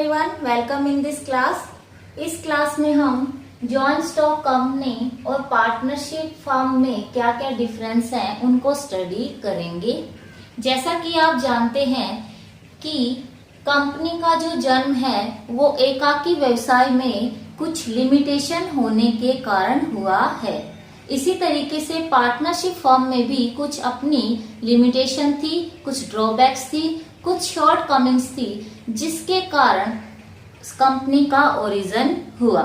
Everyone, welcome in this class. इस class में हम जॉइंट स्टॉक कंपनी और पार्टनरशिप फर्म में क्या क्या डिफरेंस हैं उनको स्टडी करेंगे। जैसा कि आप जानते हैं कि कंपनी का जो जन्म है वो एकाकी व्यवसाय में कुछ लिमिटेशन होने के कारण हुआ है। इसी तरीके से पार्टनरशिप फर्म में भी कुछ अपनी लिमिटेशन थी, कुछ ड्रॉबैक्स थी, कुछ शॉर्ट कमिंग्स थी, जिसके कारण कंपनी का ओरिजिन हुआ।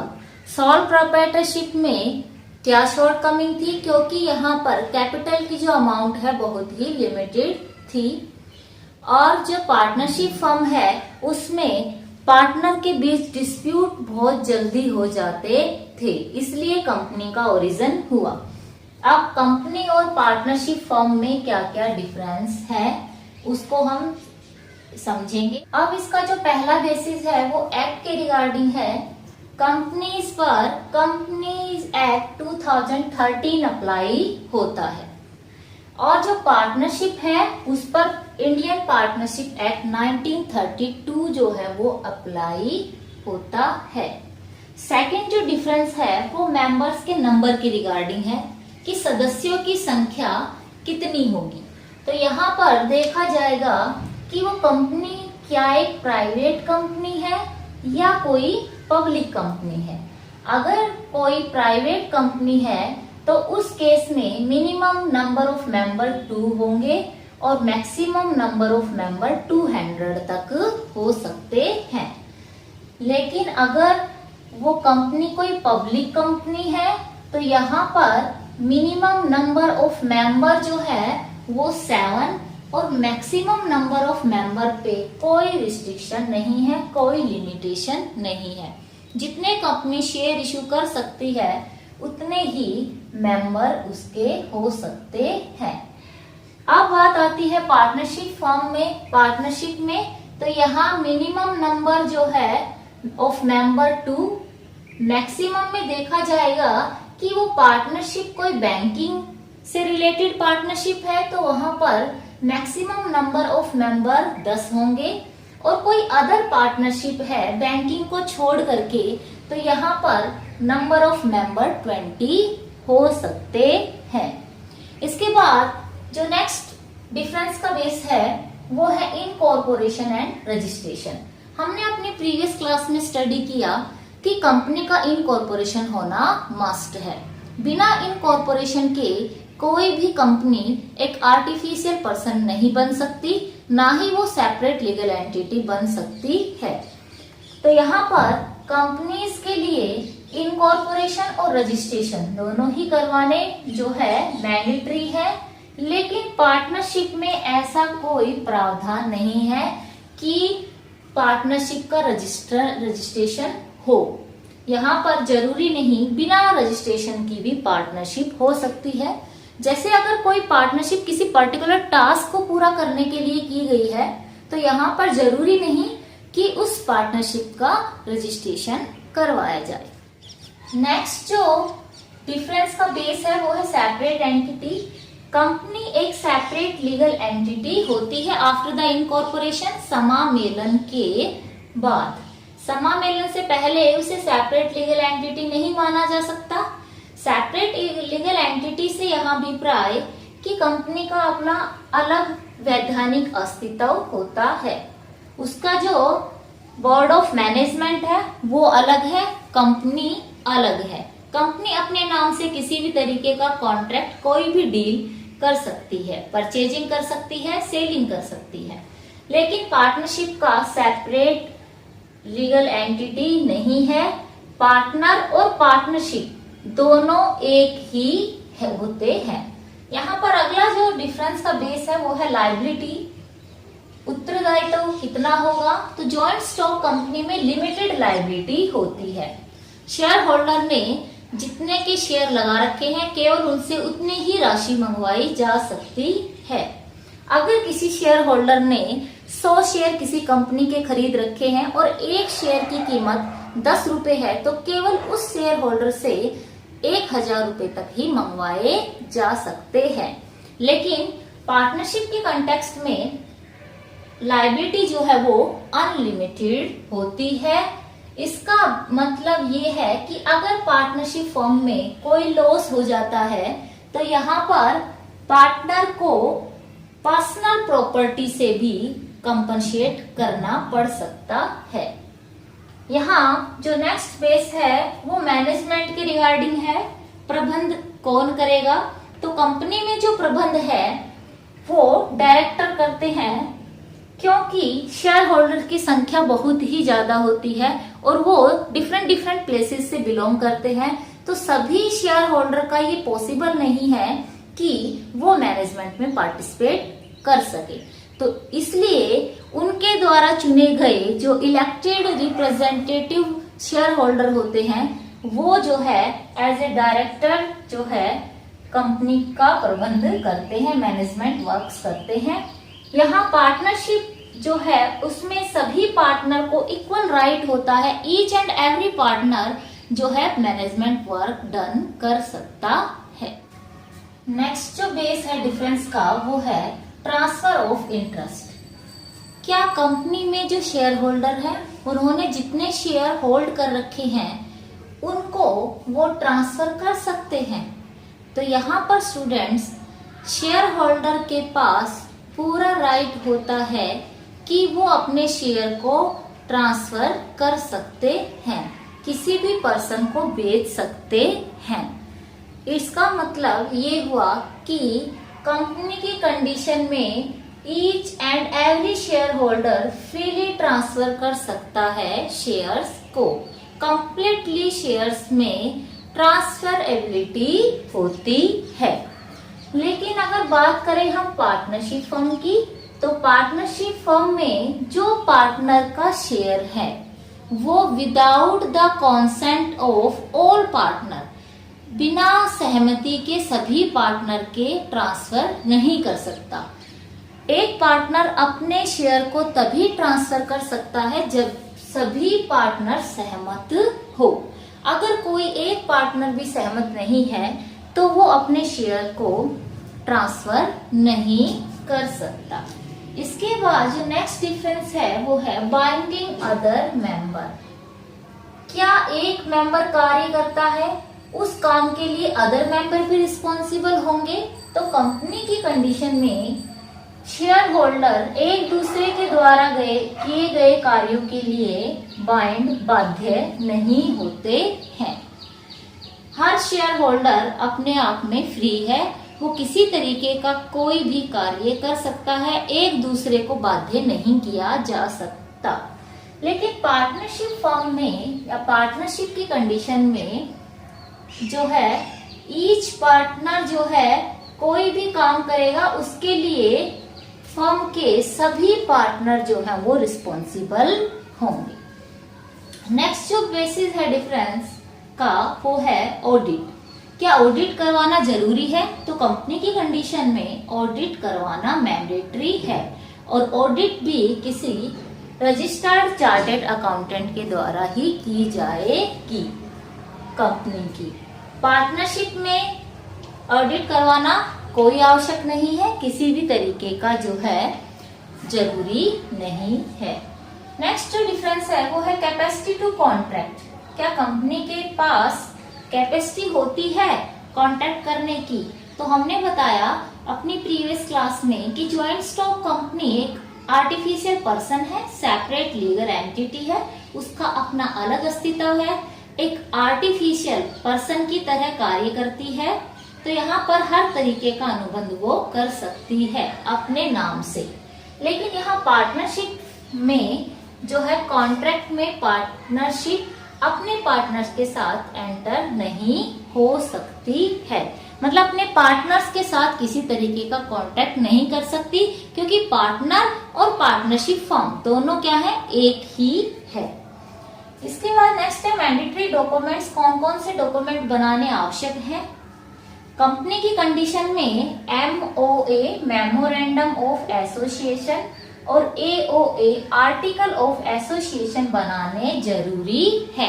सोल प्रोप्राइटरशिप में क्या शॉर्ट कमिंग थी, क्योंकि यहाँ पर कैपिटल की जो अमाउंट है बहुत ही लिमिटेड थी। और जो पार्टनरशिप फर्म है उसमें पार्टनर के बीच डिस्प्यूट बहुत जल्दी हो जाते थे, इसलिए कंपनी का ओरिजिन हुआ। अब कंपनी और पार्टनरशिप फर्म में क्या क्या डिफरेंस है उसको हम समझेंगे। अब इसका जो पहला बेसिस है वो एक्ट के रिगार्डिंग है। कंपनीज पर कंपनीज एक्ट 2013 अप्लाई होता है और जो पार्टनरशिप है उस पर इंडियन पार्टनरशिप एक्ट 1932 जो है वो अप्लाई होता है। सेकंड जो डिफरेंस है वो मेंबर्स के नंबर की रिगार्डिंग है कि सदस्यों की संख्या कितनी होगी। तो यहाँ पर देखा जाएगा कि वो कंपनी क्या एक प्राइवेट कंपनी है या कोई पब्लिक कंपनी है। अगर कोई प्राइवेट कंपनी है तो उस केस में मिनिमम नंबर ऑफ मेंबर 2 होंगे और मैक्सिमम नंबर ऑफ मेंबर 200 तक हो सकते हैं। लेकिन अगर वो कंपनी कोई पब्लिक कंपनी है तो यहाँ पर मिनिमम नंबर ऑफ मेंबर जो है वो 7 और मैक्सिमम नंबर ऑफ मेंबर पे कोई रिस्ट्रिक्शन नहीं है, कोई लिमिटेशन नहीं है। जितने कंपनी शेयर इशू कर सकती है उतने ही मेंबर उसके हो सकते हैं। अब बात आती है पार्टनरशिप फर्म में। पार्टनरशिप में तो यहाँ मिनिमम नंबर जो है ऑफ मेंबर 2, मैक्सिमम में देखा जाएगा कि वो पार्टनरशिप कोई बैंकिंग से रिलेटेड पार्टनरशिप है तो वहां पर मैक्सिमम नंबर ऑफ मेंबर 10 होंगे। और कोई अदर पार्टनरशिप है बैंकिंग को छोड़ करके तो यहाँ पर नंबर ऑफ मेंबर 20 हो सकते हैं। इसके बाद जो नेक्स्ट डिफरेंस का बेस है वो है इनकॉर्पोरेशन एंड रजिस्ट्रेशन। हमने अपनी प्रीवियस क्लास में स्टडी किया कि कंपनी का इनकॉर्पोरेशन होना मस्ट है। बिना इनकॉर्पोरेशन के कोई भी कंपनी एक आर्टिफिशियल पर्सन नहीं बन सकती, ना ही वो सेपरेट लीगल एंटिटी बन सकती है। तो यहाँ पर कंपनीज के लिए इनकॉर्पोरेशन और रजिस्ट्रेशन दोनों ही करवाने जो है मैंडेटरी है। लेकिन पार्टनरशिप में ऐसा कोई प्रावधान नहीं है कि पार्टनरशिप का रजिस्ट्रेशन हो। यहाँ पर जरूरी नहीं, बिना रजिस्ट्रेशन की भी पार्टनरशिप हो सकती है। जैसे अगर कोई पार्टनरशिप किसी पर्टिकुलर टास्क को पूरा करने के लिए की गई है तो यहाँ पर जरूरी नहीं कि उस पार्टनरशिप का रजिस्ट्रेशन करवाया जाए। नेक्स्ट जो डिफरेंस का बेस है वो है सेपरेट एंटिटी। कंपनी एक सेपरेट लीगल एंटिटी होती है आफ्टर द इनकॉर्पोरेशन, समामेलन के बाद। समामेलन से पहले उसे सेपरेट लीगल एंटिटी नहीं माना जा सकता। सेपरेट लीगल एंटिटी से यहाँ अभिप्राय कि कंपनी का अपना अलग वैधानिक अस्तित्व होता है। उसका जो बोर्ड ऑफ मैनेजमेंट है वो अलग है, कंपनी अलग है। कंपनी अपने नाम से किसी भी तरीके का कॉन्ट्रैक्ट, कोई भी डील कर सकती है, परचेजिंग कर सकती है, सेलिंग कर सकती है। लेकिन पार्टनरशिप का सेपरेट लीगल एंटिटी नहीं है। पार्टनर और पार्टनरशिप दोनों एक ही होते हैं। यहाँ पर अगला जो डिफरेंस का बेस है वो है लायबिलिटी। उत्तरदायित्व कितना होगा, तो जॉइंट स्टॉक कंपनी में लिमिटेड लायबिलिटी होती है। शेयर होल्डर ने जितने के शेयर लगा रखे हैं केवल उनसे उतनी ही राशि मंगवाई जा सकती है। अगर किसी शेयर होल्डर ने 100 शेयर किसी कंपनी के खरीद रखे हैं और एक शेयर की कीमत 10 रुपए है तो केवल उस शेयर होल्डर से 1000 रुपए तक ही मंगवाए जा सकते हैं। लेकिन पार्टनरशिप के कंटेक्स्ट में लायबिलिटी जो है वो अनलिमिटेड होती है। इसका मतलब ये है कि अगर पार्टनरशिप फर्म में कोई लॉस हो जाता है तो यहाँ पर पार्टनर को पर्सनल प्रॉपर्टी से भी कंपनसेट करना पड़ सकता है। यहाँ जो नेक्स्ट बेस है वो मैनेजमेंट के रिगार्डिंग है। प्रबंध कौन करेगा? तो कंपनी में जो प्रबंध है वो डायरेक्टर करते हैं, क्योंकि शेयर होल्डर की संख्या बहुत ही ज्यादा होती है और वो डिफरेंट प्लेसेस से बिलोंग करते हैं, तो सभी शेयर होल्डर का ये पॉसिबल नहीं है कि वो मैनेजमेंट में पार्टिसिपेट कर सके। तो इसलिए उनके द्वारा चुने गए जो इलेक्टेड रिप्रेजेंटेटिव शेयर होल्डर होते हैं वो जो है एज ए डायरेक्टर जो है कंपनी का प्रबंध करते हैं, मैनेजमेंट वर्क्स करते हैं। यहाँ पार्टनरशिप जो है उसमें सभी पार्टनर को इक्वल राइट होता है। ईच एंड एवरी पार्टनर जो है मैनेजमेंट वर्क डन कर सकता है। नेक्स्ट जो बेस है डिफरेंस का वो है ट्रांसफर ऑफ इंटरेस्ट। क्या कंपनी में जो शेयर होल्डर है उन्होंने जितने शेयर होल्ड कर रखे हैं उनको वो ट्रांसफर कर सकते हैं? तो यहाँ पर स्टूडेंट्स शेयर होल्डर के पास पूरा राइट होता है कि वो अपने शेयर को ट्रांसफर कर सकते हैं, किसी भी पर्सन को बेच सकते हैं। इसका मतलब ये हुआ कि कंपनी की कंडीशन में each and every share holder freely transfer कर सकता है शेयर्स को। कंप्लीटली शेयर्स में ट्रांसफर एबिलिटी होती है। लेकिन अगर बात करें हम पार्टनरशिप फर्म की, तो पार्टनरशिप फर्म में जो पार्टनर का शेयर है वो without the consent of all partner, बिना सहमति के सभी पार्टनर के ट्रांसफर नहीं कर सकता। एक पार्टनर अपने शेयर को तभी ट्रांसफर कर सकता है जब सभी पार्टनर सहमत हो। अगर कोई एक पार्टनर भी सहमत नहीं है तो वो अपने शेयर को ट्रांसफर नहीं कर सकता। इसके बाद जो नेक्स्ट डिफरेंस है वो है बाइंडिंग अदर मेंबर। क्या एक मेंबर कार्य करता है उस काम के लिए अदर मेंबर भी रिस्पॉन्सिबल होंगे? तो कंपनी की कंडीशन में शेयर होल्डर एक दूसरे के द्वारा किए गए कार्यों के लिए बाध्य नहीं होते हैं। हर शेयर होल्डर अपने आप में फ्री है, वो किसी तरीके का कोई भी कार्य कर सकता है, एक दूसरे को बाध्य नहीं किया जा सकता। लेकिन पार्टनरशिप फर्म में या पार्टनरशिप की कंडीशन में जो है ईच पार्टनर जो है कोई भी काम करेगा उसके लिए फर्म के सभी पार्टनर जो है वो रिस्पॉन्सिबल होंगे। नेक्स्ट जो बेसिस है डिफरेंस का वो है ऑडिट। क्या ऑडिट करवाना जरूरी है? तो कंपनी की कंडीशन में ऑडिट करवाना मैंडेटरी है और ऑडिट भी किसी रजिस्टर्ड चार्टेड अकाउंटेंट के द्वारा ही की जाएगी। कंपनी की पार्टनरशिप में ऑडिट करवाना कोई आवश्यक नहीं है, किसी भी तरीके का जो है जरूरी नहीं है। नेक्स्ट जो डिफरेंस है वो है कैपेसिटी टू कॉन्ट्रैक्ट। क्या कंपनी के पास कैपेसिटी होती है कॉन्ट्रैक्ट करने की? तो हमने बताया अपनी प्रीवियस क्लास में कि ज्वाइंट स्टॉक कंपनी एक आर्टिफिशियल पर्सन है, सेपरेट लीगल एंटिटी है, उसका अपना अलग अस्तित्व है, एक आर्टिफिशियल पर्सन की तरह कार्य करती है। तो यहाँ पर हर तरीके का अनुबंध वो कर सकती है अपने नाम से। लेकिन यहाँ पार्टनरशिप में जो है कॉन्ट्रैक्ट में पार्टनरशिप अपने पार्टनर्स के साथ एंटर नहीं हो सकती है, मतलब अपने पार्टनर्स के साथ किसी तरीके का कॉन्ट्रैक्ट नहीं कर सकती, क्योंकि पार्टनर और पार्टनरशिप फर्म दोनों क्या है, एक ही है। इसके बाद नेक्स्ट है मैंडेटरी डॉक्यूमेंट्स। कौन कौन से डॉक्यूमेंट बनाने आवश्यक हैं? कंपनी की कंडीशन में MOA मेमोरेंडम ऑफ एसोसिएशन और AOA आर्टिकल ऑफ एसोसिएशन बनाने जरूरी है।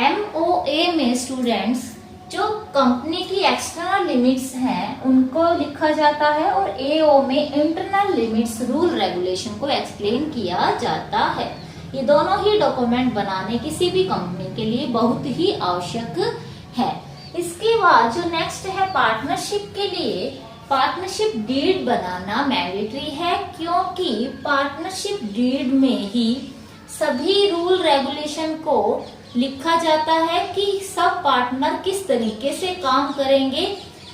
MOA में स्टूडेंट्स जो कंपनी की एक्सटर्नल लिमिट्स हैं उनको लिखा जाता है और एओ में इंटरनल लिमिट्स रूल रेगुलेशन को एक्सप्लेन किया जाता है। ये दोनों ही डॉक्यूमेंट बनाने किसी भी कंपनी के लिए बहुत ही आवश्यक है। इसके बाद जो नेक्स्ट है पार्टनरशिप के लिए, पार्टनरशिप डीड बनाना मैंडेटरी है, क्योंकि पार्टनरशिप डीड में ही सभी रूल रेगुलेशन को लिखा जाता है कि सब पार्टनर किस तरीके से काम करेंगे,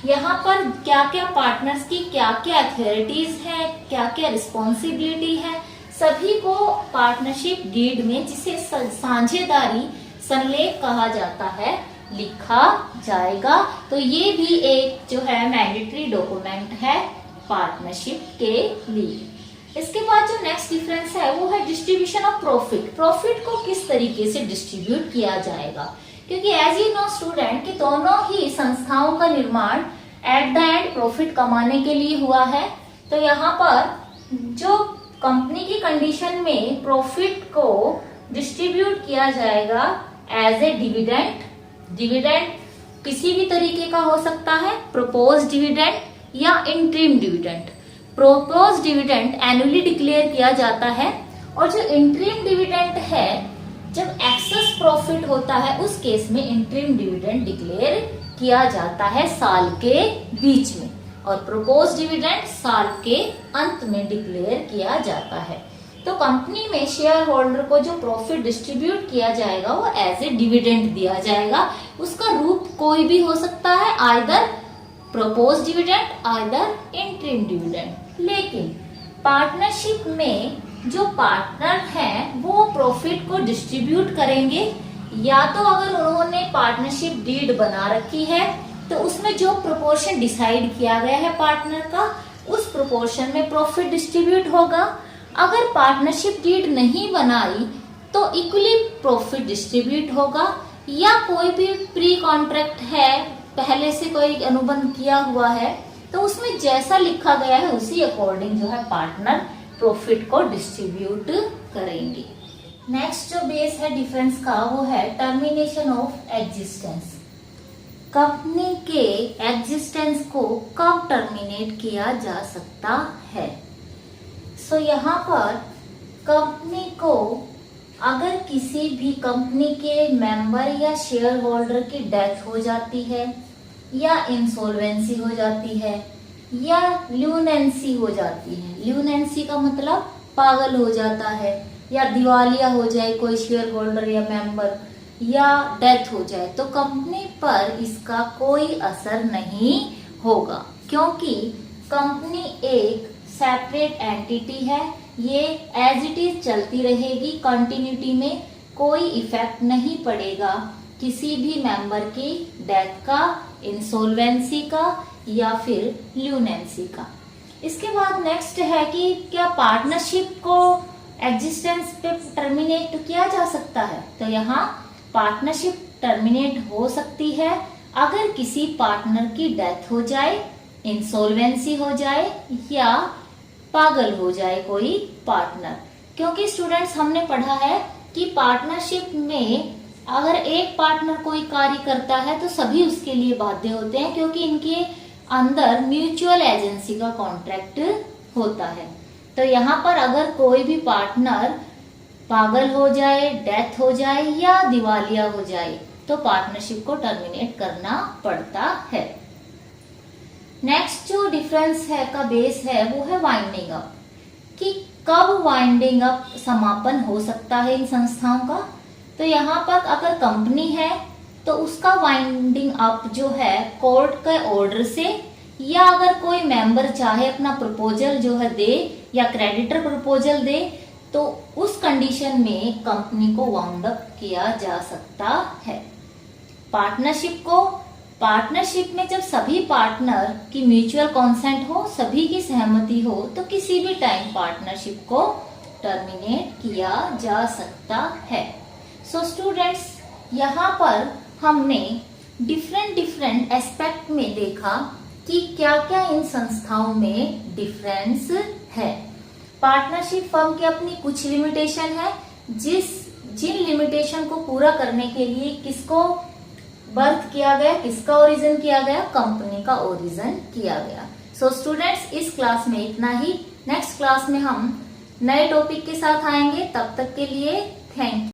यहाँ पर क्या क्या पार्टनर्स की क्या क्या अथॉरिटीज है, क्या क्या रिस्पॉन्सिबिलिटी है, सभी को पार्टनरशिप डीड में, जिसे साझेदारी संलेख कहा जाता है, लिखा जाएगा। तो ये भी एक जो है मैंडेटरी डॉक्यूमेंट है पार्टनरशिप के लिए। इसके बाद जो नेक्स्ट डिफरेंस है वो है डिस्ट्रीब्यूशन ऑफ प्रॉफिट। प्रॉफिट को किस तरीके से डिस्ट्रीब्यूट किया जाएगा, क्योंकि एज यू नो स्टूडेंट कि दोनों ही संस्थाओं का निर्माण एट द एंड प्रॉफिट कमाने के लिए हुआ है। तो यहाँ पर जो कंपनी की कंडीशन में प्रॉफिट को डिस्ट्रीब्यूट किया जाएगा एज ए डिविडेंड। डिविडेंड किसी भी तरीके का हो सकता है, प्रोपोज डिविडेंड या interim dividend. Propose dividend annually declare किया जाता है और जो इंटरिम डिविडेंड है, जब एक्सेस प्रॉफिट होता है उस केस में इंटरिम डिविडेंड डिक्लेयर किया जाता है साल के बीच में, और प्रोपोज डिविडेंड साल के अंत में डिक्लेयर किया जाता है। तो कंपनी में शेयर होल्डर को जो प्रॉफिट डिस्ट्रीब्यूट किया जाएगा वो एज ए डिविडेंड दिया जाएगा। उसका रूप कोई भी हो सकता है, either propose dividend, either interim dividend. लेकिन पार्टनरशिप में जो पार्टनर हैं वो प्रॉफिट को डिस्ट्रीब्यूट करेंगे, या तो अगर उन्होंने पार्टनरशिप डीड बना रखी है तो उसमें जो प्रोपोर्शन डिसाइड किया गया है पार्टनर का, उस प्रोपोर्शन में प्रॉफिट डिस्ट्रीब्यूट होगा। अगर पार्टनरशिप डीड नहीं बनाई तो इक्वली प्रॉफिट डिस्ट्रीब्यूट होगा, या कोई भी प्री कॉन्ट्रैक्ट है, पहले से कोई अनुबंध किया हुआ है, तो उसमें जैसा लिखा गया है उसी अकॉर्डिंग जो है पार्टनर प्रॉफिट को डिस्ट्रीब्यूट करेंगे। नेक्स्ट जो बेस है डिफरेंस का वो है टर्मिनेशन ऑफ एग्जिस्टेंस। कंपनी के एग्जिस्टेंस को कब टर्मिनेट किया जा सकता है। सो यहाँ पर कंपनी को अगर किसी भी कंपनी के मेंबर या शेयर होल्डर की डेथ हो जाती है, या इंसॉल्वेंसी हो जाती है, या ल्यूनेंसी हो जाती है। ल्यूनेंसी का मतलब पागल हो जाता है, या दिवालिया हो जाए कोई शेयर होल्डर या मेंबर, या डेथ हो जाए, तो कंपनी पर इसका कोई असर नहीं होगा, क्योंकि कंपनी एक सेपरेट एंटिटी है। ये एज इट इज चलती रहेगी, कंटिन्यूटी में कोई इफेक्ट नहीं पड़ेगा किसी भी मेंबर की डेथ का, इंसॉल्वेंसी का, या फिर ल्यूनेंसी का। इसके बाद नेक्स्ट है कि क्या पार्टनरशिप को एग्जिस्टेंस पे टर्मिनेट किया जा सकता है। तो यहाँ पार्टनरशिप टर्मिनेट हो सकती है अगर किसी पार्टनर की डेथ हो जाए, इंसॉल्वेंसी हो जाए, या पागल हो जाए कोई पार्टनर। क्योंकि स्टूडेंट्स हमने पढ़ा है कि पार्टनरशिप में अगर एक पार्टनर कोई कार्य करता है तो सभी उसके लिए बाध्य होते हैं, क्योंकि इनके अंदर म्यूचुअल एजेंसी का कॉन्ट्रैक्ट होता है। तो यहाँ पर अगर कोई भी पार्टनर पागल हो जाए, डेथ हो जाए, या दिवालिया हो जाए तो पार्टनरशिप को टर्मिनेट करना पड़ता है। नेक्स्ट जो डिफरेंस है का बेस है वो है वाइंडिंग अप, कि कब वाइंडिंग अप समापन हो सकता है इन संस्थाओं का। तो यहाँ पर अगर कंपनी है तो उसका वाइंडिंग अप जो है कोर्ट के ऑर्डर से, या अगर कोई मेंबर चाहे अपना प्रपोजल जो है दे, या क्रेडिटर प्रपोजल दे, तो उस कंडीशन में कंपनी को वाउंड अप किया जा सकता है। पार्टनरशिप में जब सभी पार्टनर की म्यूचुअल कॉन्सेंट हो, सभी की सहमति हो, तो किसी भी टाइम पार्टनरशिप को टर्मिनेट किया जा सकता है। सो स्टूडेंट्स, यहाँ पर हमने डिफरेंट एस्पेक्ट में देखा कि क्या क्या इन संस्थाओं में डिफरेंस है। पार्टनरशिप फर्म की अपनी कुछ लिमिटेशन है, जिन लिमिटेशन को पूरा करने के लिए किसको बर्थ किया गया, किसका ओरिजिन किया गया, कंपनी का ओरिजिन किया गया। सो स्टूडेंट्स, इस क्लास में इतना ही। नेक्स्ट क्लास में हम नए टॉपिक के साथ आएंगे। तब तक के लिए थैंक यू।